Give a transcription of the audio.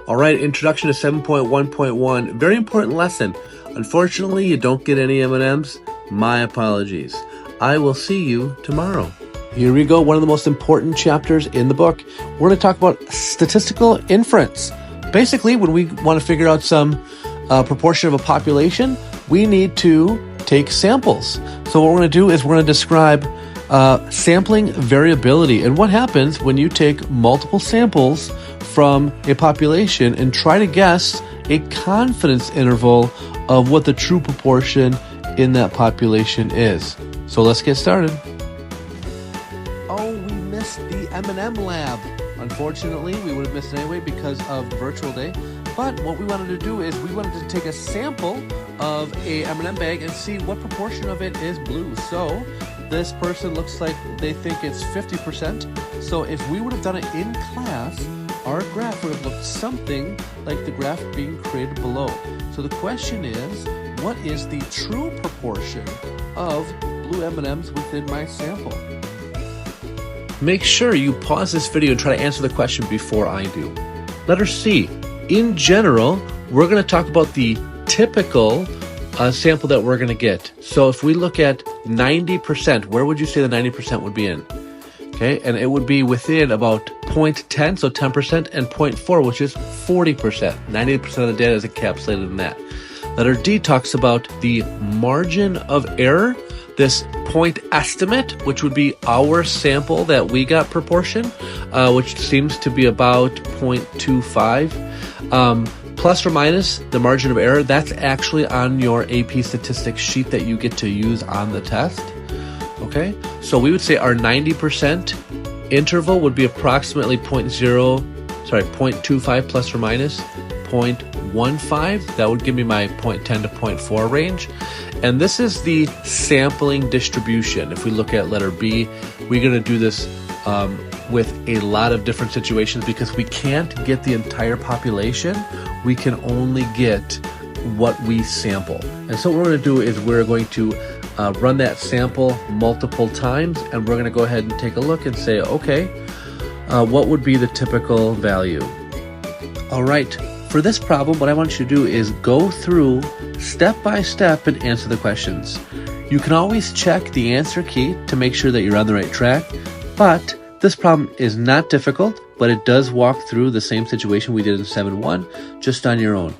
All right, introduction to 7.1.1, very important lesson. Unfortunately, you don't get any M&Ms. My apologies. I will see you tomorrow. Here we go, one of the most important chapters in the book. We're going to talk about statistical inference. Basically, when we want to figure out some proportion of a population, we need to take samples. So what we're going to do is we're going to describe sampling variability and what happens when you take multiple samples from a population and try to guess a confidence interval of what the true proportion in that population is. So let's get started. Oh, we missed the M&M lab. Unfortunately, we would have missed it anyway because of the virtual day. But what we wanted to do is we wanted to take a sample of a M&M bag and see what proportion of it is blue. So this person looks like they think it's 50%. So if we would have done it in class, our graph would have looked something like the graph being created below. So the question is, what is the true proportion of blue M&Ms within my sample? Make sure you pause this video and try to answer the question before I do. Letter C. In general, we're going to talk about the typical sample that we're going to get. So if we look at 90%, where would you say the 90% would be in? Okay, and it would be within about 0.10, so 10%, and 0.4, which is 40%. 90% of the data is encapsulated in that. Letter D talks about the margin of error, this point estimate, which would be our sample that we got proportion, which seems to be about 0.25. Plus or minus the margin of error, that's actually on your AP statistics sheet that you get to use on the test. Okay, so we would say our 90% interval would be approximately 0.25 plus or minus 0.15. That would give me my 0.10 to 0.4 range. And this is the sampling distribution. If we look at letter B, we're going to do this with a lot of different situations because we can't get the entire population. We can only get what we sample. And so what we're going to do is we're going to run that sample multiple times, and we're going to go ahead and take a look and say, okay, what would be the typical value? All right, for this problem, what I want you to do is go through step by step and answer the questions. You can always check the answer key to make sure that you're on the right track, but this problem is not difficult, but it does walk through the same situation we did in 7.1, just on your own.